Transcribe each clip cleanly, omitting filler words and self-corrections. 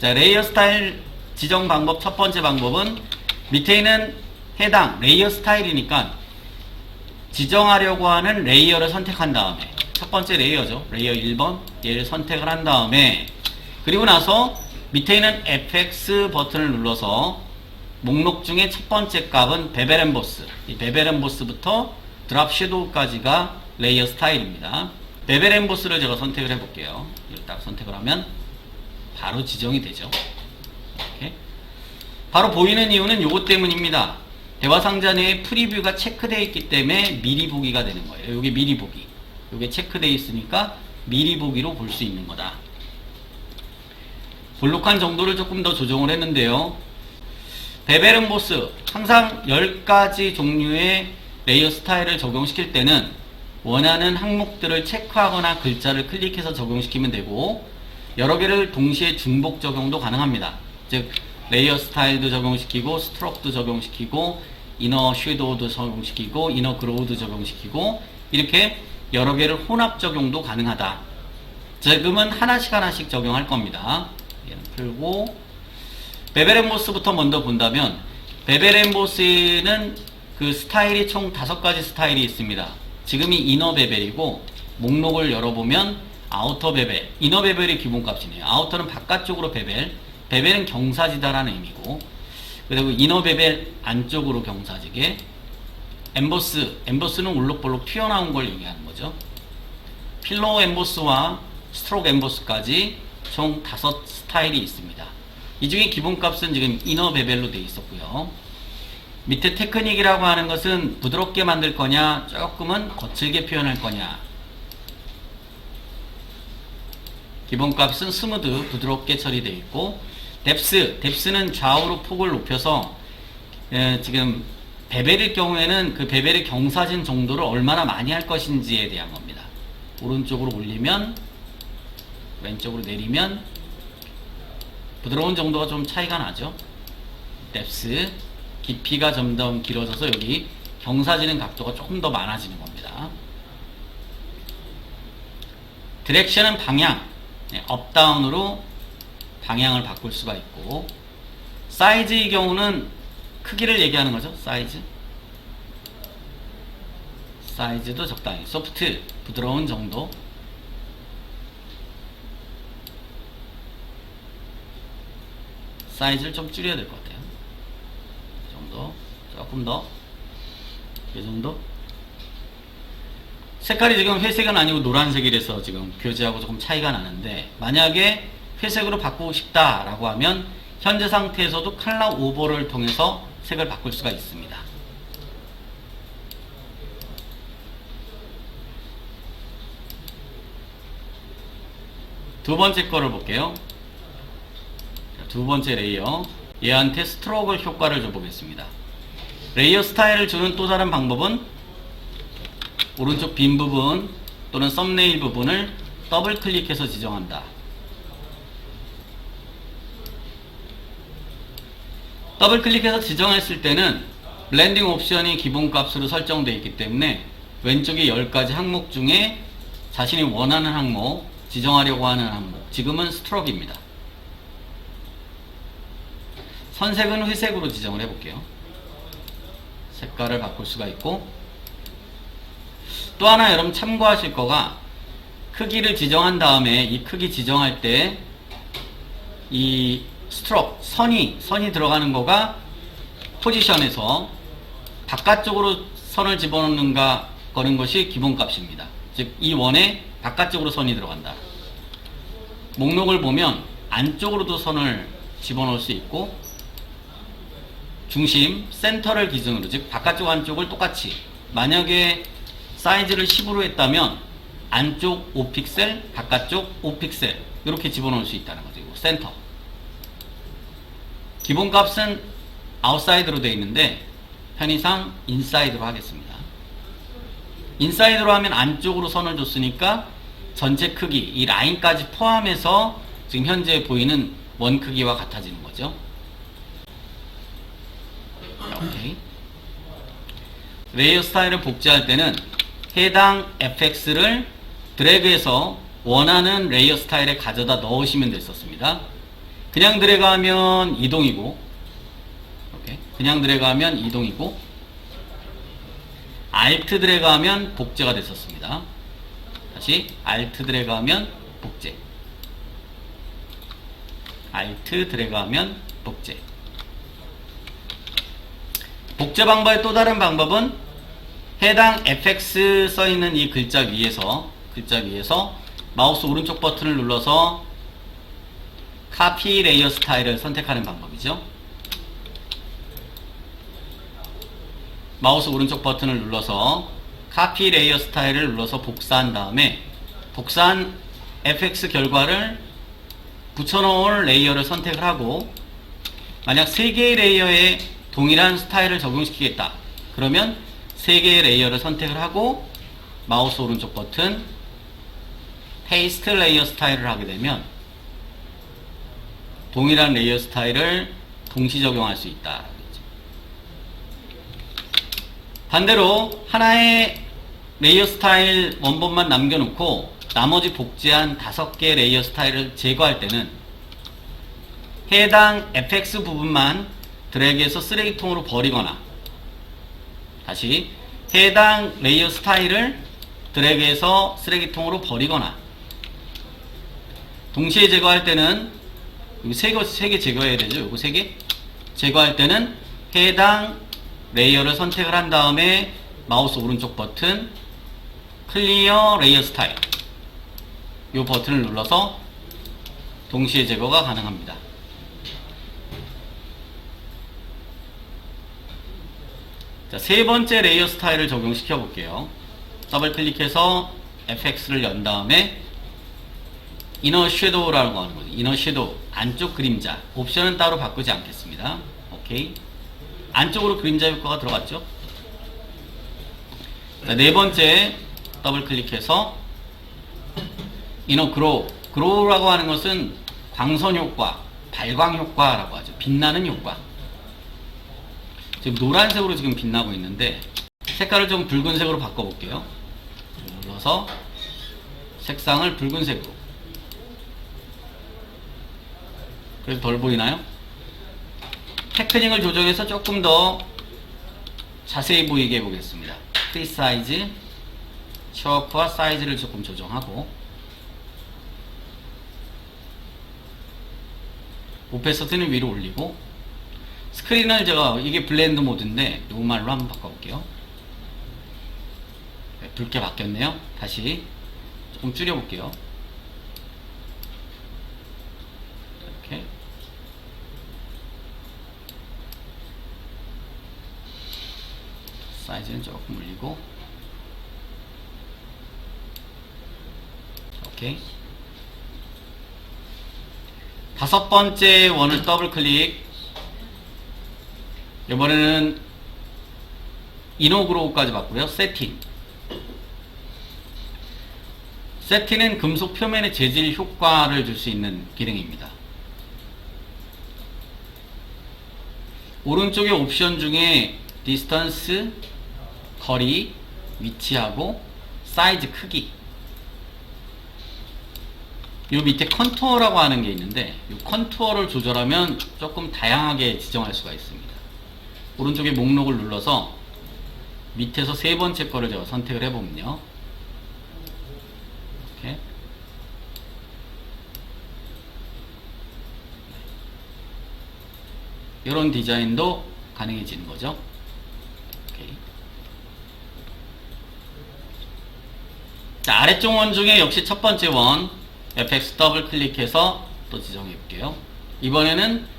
자, 레이어 스타일 지정 방법 첫 번째 방법은 밑에 있는 해당 레이어 스타일이니까 지정하려고 하는 레이어를 선택한 다음에 첫 번째 레이어죠. 레이어 1번 얘를 선택을 한 다음에 그리고 나서 밑에 있는 FX 버튼을 눌러서 목록 중에 첫 번째 값은 베벨 엠보스, 이 베벨 엠보스부터 드랍 섀도우까지가 레이어 스타일입니다. 베벨 엠보스를 제가 선택을 해볼게요. 이걸 딱 선택을 하면 바로 지정이 되죠. 이렇게 바로 보이는 이유는 요것 때문입니다. 대화 상자 내에 프리뷰가 체크되어 있기 때문에 미리 보기가 되는 거예요. 요게 미리 보기, 요게 체크되어 있으니까 미리 보기로 볼 수 있는 거다. 볼록한 정도를 조금 더 조정을 했는데요. 베벨 엠보스 항상 10가지 종류의 레이어 스타일을 적용시킬 때는 원하는 항목들을 체크하거나 글자를 클릭해서 적용시키면 되고 여러 개를 동시에 중복 적용도 가능합니다. 즉 레이어 스타일도 적용시키고 스트로크도 적용시키고 이너 섀도우도 적용시키고 이너 그로우도 적용시키고 이렇게 여러 개를 혼합 적용도 가능하다. 지금은 하나씩 적용할 겁니다. 얘는 풀고 베벨 엠보스부터 먼저 본다면 베벨 엠보스는 그 스타일이 총 5가지 스타일이 있습니다. 지금이 이너 베벨이고 목록을 열어보면 아우터 베벨, 이너 베벨이 기본값이네요. 아우터는 바깥쪽으로 베벨, 베벨은 경사지다라는 의미고 그리고 이너 베벨 안쪽으로 경사지게 엠보스는 울록볼록 튀어나온 걸 얘기하는 거죠. 필로우 엠보스와 스트로크 엠보스까지 총 5 스타일이 있습니다. 이 중에 기본값은 지금 이너 베벨로 되어 있었고요. 밑에 테크닉이라고 하는 것은 부드럽게 만들 거냐 조금은 거칠게 표현할 거냐. 기본값은 스무드 부드럽게 처리되어 있고 뎁스는 좌우로 폭을 높여서 지금 베벨일 경우에는 그 베벨의 경사진 정도를 얼마나 많이 할 것인지에 대한 겁니다. 오른쪽으로 올리면 왼쪽으로 내리면 부드러운 정도가 좀 차이가 나죠. 뎁스 깊이가 점점 길어져서 여기 경사지는 각도가 조금 더 많아지는 겁니다. 디렉션은 방향, 업다운으로 방향을 바꿀 수가 있고 사이즈의 경우는 크기를 얘기하는 거죠. 사이즈도 적당히 소프트, 부드러운 정도. 사이즈를 좀 줄여야 될 것 같아요. 이 정도, 조금 더, 이 정도. 색깔이 지금 회색은 아니고 노란색이라서 지금 교재하고 조금 차이가 나는데 만약에 회색으로 바꾸고 싶다라고 하면 현재 상태에서도 컬러 오버를 통해서 색을 바꿀 수가 있습니다. 두 번째 거를 볼게요. 두 번째 레이어, 얘한테 스트로크 효과를 줘보겠습니다. 레이어 스타일을 주는 또 다른 방법은 오른쪽 빈 부분 또는 썸네일 부분을 더블 클릭해서 지정한다. 더블 클릭해서 지정했을 때는 블렌딩 옵션이 기본값으로 설정되어 있기 때문에 왼쪽에 10가지 항목 중에 자신이 원하는 항목, 지정하려고 하는 항목, 지금은 스트로크입니다. 선색은 회색으로 지정을 해볼게요. 색깔을 바꿀 수가 있고 또 하나 여러분 참고하실 거가 크기를 지정한 다음에 이 크기 지정할 때 이 스트로크, 선이 들어가는 거가 포지션에서 바깥쪽으로 선을 집어넣는가 거는 것이 기본값입니다. 즉 이 원에 바깥쪽으로 선이 들어간다. 목록을 보면 안쪽으로도 선을 집어넣을 수 있고 중심, 센터를 기준으로 즉 바깥쪽 안쪽을 똑같이 만약에 사이즈를 10으로 했다면 안쪽 5픽셀, 바깥쪽 5픽셀 이렇게 집어넣을 수 있다는 거죠. 센터. 기본값은 아웃사이드로 되어 있는데 편의상 인사이드로 하겠습니다. 인사이드로 하면 안쪽으로 선을 줬으니까 전체 크기, 이 라인까지 포함해서 지금 현재 보이는 원 크기와 같아지는 거죠. 오케이. 레이어 스타일을 복제할 때는 해당 FX를 드래그해서 원하는 레이어 스타일에 가져다 넣으시면 됐었습니다. 그냥 드래그하면 이동이고, 이렇게 그냥 드래그하면 이동이고, 알트 드래그하면 복제가 됐었습니다. 다시 알트 드래그하면 복제, 알트 드래그하면 복제. 복제 방법의 또 다른 방법은 해당 fx 써있는 이 글자 위에서 마우스 오른쪽 버튼을 눌러서 카피 레이어 스타일을 선택하는 방법이죠. 마우스 오른쪽 버튼을 눌러서 카피 레이어 스타일을 눌러서 복사한 다음에 복사한 fx 결과를 붙여놓을 레이어를 선택을 하고, 만약 3개의 레이어에 동일한 스타일을 적용시키겠다 그러면 3개의 레이어를 선택을 하고 마우스 오른쪽 버튼 페이스트 레이어 스타일을 하게 되면 동일한 레이어 스타일을 동시 적용할 수 있다. 반대로 하나의 레이어 스타일 원본만 남겨놓고 나머지 복제한 5개의 레이어 스타일을 제거할 때는 해당 fx 부분만 드래그해서 쓰레기통으로 버리거나, 다시 해당 레이어 스타일을 드래그해서 쓰레기통으로 버리거나, 동시에 제거할 때는 여기 3개 제거해야 되죠. 요거 3개 제거할 때는 해당 레이어를 선택을 한 다음에 마우스 오른쪽 버튼 클리어 레이어 스타일 요 버튼을 눌러서 동시에 제거가 가능합니다. 자, 세 번째 레이어 스타일을 적용시켜 볼게요. 더블 클릭해서 fx를 연 다음에 이너 섀도우라고 하는 거죠. 이너 섀도우, 안쪽 그림자. 옵션은 따로 바꾸지 않겠습니다. 오케이. 안쪽으로 그림자 효과가 들어갔죠. 자, 네 번째 더블 클릭해서 이너 그로우. 그로우라고 하는 것은 광선 효과, 발광 효과라고 하죠. 빛나는 효과. 지금 노란색으로 지금 빛나고 있는데 색깔을 좀 붉은색으로 바꿔볼게요. 눌러서 색상을 붉은색으로. 그래서 덜 보이나요? 테크닉을 조정해서 조금 더 자세히 보이게 해보겠습니다. 프리 사이즈, 셔프와 사이즈를 조금 조정하고, 오페서티는 위로 올리고, 스크린을 제가, 이게 블렌드 모드인데 노멀로 한번 바꿔볼게요. 네, 붉게 바뀌었네요. 다시 조금 줄여볼게요. 이렇게. 사이즈는 조금 올리고, 오케이. 5번째 원을 더블 클릭. 이번에는 이노그로우까지 봤고요. 세팅. 세팅은 금속 표면의 재질 효과를 줄 수 있는 기능입니다. 오른쪽의 옵션 중에 디스턴스, 거리, 위치하고 사이즈 크기, 요 밑에 컨투어라고 하는 게 있는데 이 컨투어를 조절하면 조금 다양하게 지정할 수가 있습니다. 오른쪽에 목록을 눌러서 밑에서 세 번째 거를 제가 선택을 해보면요, 이렇게 이런 디자인도 가능해지는 거죠. 오케이. 자, 아래쪽 원 중에 역시 첫 번째 원 fx 더블 클릭해서 또 지정해 볼게요. 이번에는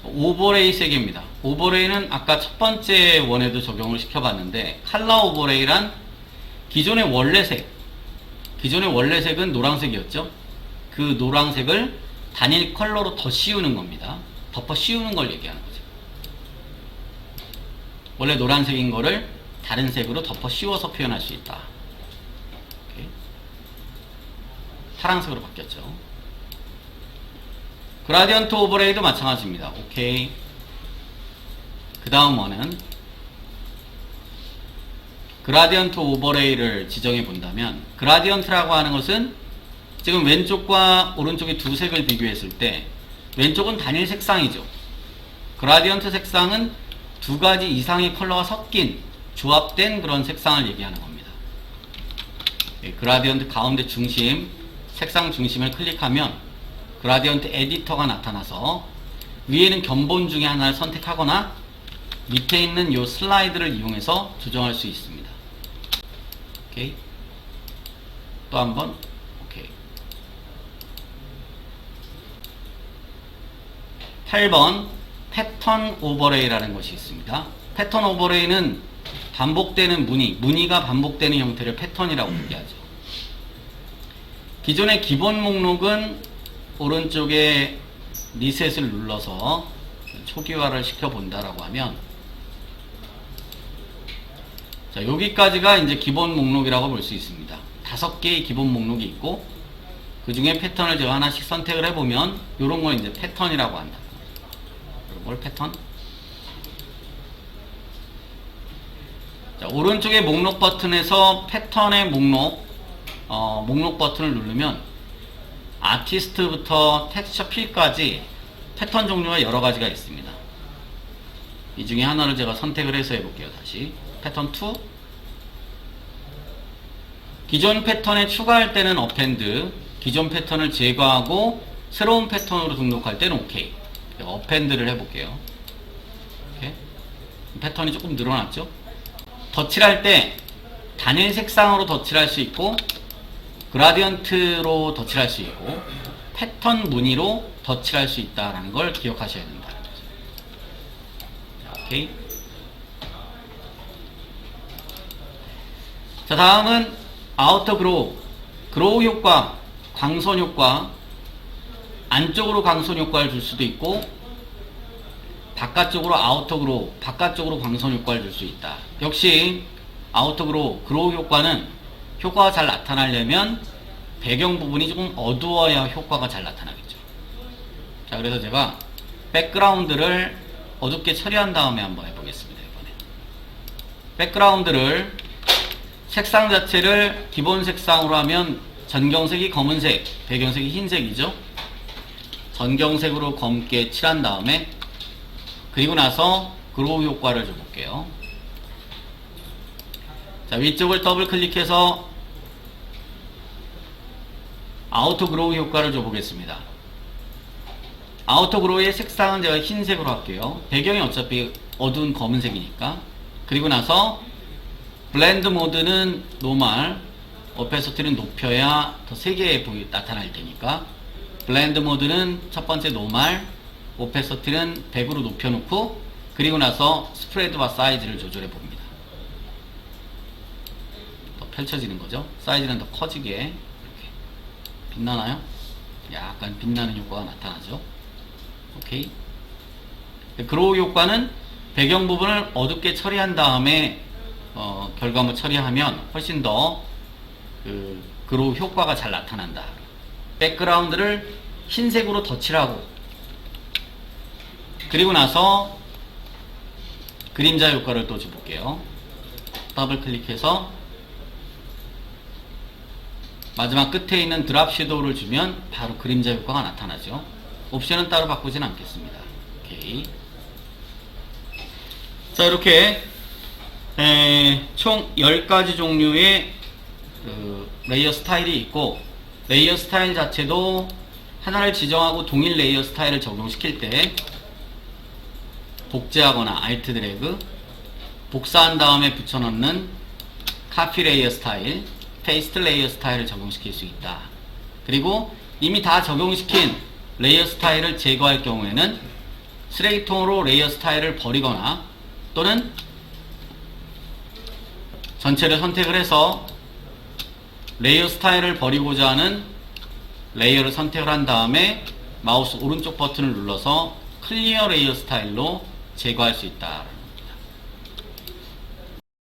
오버레이 색입니다. 오버레이는 아까 첫 번째 원에도 적용을 시켜봤는데, 칼라 오버레이란 기존의 원래 색은 노란색이었죠. 그 노란색을 단일 컬러로 더 씌우는 겁니다. 덮어 씌우는 걸 얘기하는 거죠. 원래 노란색인 거를 다른 색으로 덮어 씌워서 표현할 수 있다. 오케이. 파란색으로 바뀌었죠. 그라디언트 오버레이도 마찬가지입니다. 오케이. 그 다음 원은 그라디언트 오버레이를 지정해 본다면, 그라디언트라고 하는 것은 지금 왼쪽과 오른쪽의 두 색을 비교했을 때 왼쪽은 단일 색상이죠. 그라디언트 색상은 두 가지 이상의 컬러가 섞인 조합된 그런 색상을 얘기하는 겁니다. 그라디언트 가운데 중심, 색상 중심을 클릭하면 그라디언트 에디터가 나타나서 위에는 견본 중에 하나를 선택하거나 밑에 있는 이 슬라이드를 이용해서 조정할 수 있습니다. 오케이. 또 한번 오케이. 8번 패턴 오버레이라는 것이 있습니다. 패턴 오버레이는 반복되는 무늬가 반복되는 형태를 패턴이라고 얘기하죠. 기존의 기본 목록은 오른쪽에 리셋을 눌러서 초기화를 시켜본다라고 하면, 자, 여기까지가 이제 기본 목록이라고 볼 수 있습니다. 5개의 기본 목록이 있고, 그 중에 패턴을 제가 하나씩 선택을 해보면, 이런 걸 이제 패턴이라고 한다. 이런 걸 패턴. 자, 오른쪽에 목록 버튼에서 패턴의 목록 버튼을 누르면, 아티스트부터 텍스처 필까지 패턴 종류가 여러 가지가 있습니다. 이 중에 하나를 제가 선택을 해서 해볼게요. 다시 패턴 2. 기존 패턴에 추가할 때는 어펜드, 기존 패턴을 제거하고 새로운 패턴으로 등록할 때는 오케이. 어펜드를 해볼게요. 이렇게. 패턴이 조금 늘어났죠? 덧칠을 할 때 단일 색상으로 덧칠할 수 있고, 그라디언트로 덧칠할 수 있고, 패턴 무늬로 덧칠할 수 있다는 걸 기억하셔야 된다. 자, 오케이. 자, 다음은 아우터 그로우 효과, 광선 효과. 안쪽으로 광선 효과를 줄 수도 있고, 바깥쪽으로 아우터 그로우, 바깥쪽으로 광선 효과를 줄 수 있다. 역시 아우터 그로우 효과는 효과가 잘 나타나려면 배경 부분이 조금 어두워야 효과가 잘 나타나겠죠. 자, 그래서 제가 백그라운드를 어둡게 처리한 다음에 한번 해보겠습니다. 이번에 백그라운드를 색상 자체를 기본 색상으로 하면 전경색이 검은색, 배경색이 흰색이죠. 전경색으로 검게 칠한 다음에, 그리고 나서 그로우 효과를 줘볼게요. 자, 위쪽을 더블 클릭해서 아우터 그로우 효과를 줘보겠습니다. 아우터 그로우의 색상은 제가 흰색으로 할게요. 배경이 어차피 어두운 검은색이니까. 그리고 나서 블렌드 모드는 노멀, 오페서티는 높여야 더 세게 나타날 테니까, 블렌드 모드는 첫 번째 노멀, 오페서티는 100으로 높여놓고, 그리고 나서 스프레드와 사이즈를 조절해 봅니다. 더 펼쳐지는 거죠. 사이즈는 더 커지게. 이렇게 빛나나요? 약간 빛나는 효과가 나타나죠. 오케이. 그로우 효과는 배경 부분을 어둡게 처리한 다음에 결과물 처리하면 훨씬 더 그로우 효과가 잘 나타난다. 백그라운드를 흰색으로 덧칠하고, 그리고 나서 그림자 효과를 또 줘볼게요. 더블 클릭해서 마지막 끝에 있는 드랍 섀도우를 주면 바로 그림자 효과가 나타나죠. 옵션은 따로 바꾸진 않겠습니다. 오케이. 자, 이렇게 총 10가지 종류의 레이어 스타일이 있고, 레이어 스타일 자체도 하나를 지정하고 동일 레이어 스타일을 적용시킬 때 복제하거나 알트 드래그, 복사한 다음에 붙여넣는 카피 레이어 스타일, 페이스트 레이어 스타일을 적용시킬 수 있다. 그리고 이미 다 적용시킨 레이어 스타일을 제거할 경우에는 쓰레기통으로 레이어 스타일을 버리거나, 또는 전체를 선택을 해서 레이어 스타일을 버리고자 하는 레이어를 선택을 한 다음에 마우스 오른쪽 버튼을 눌러서 클리어 레이어 스타일로 제거할 수 있다.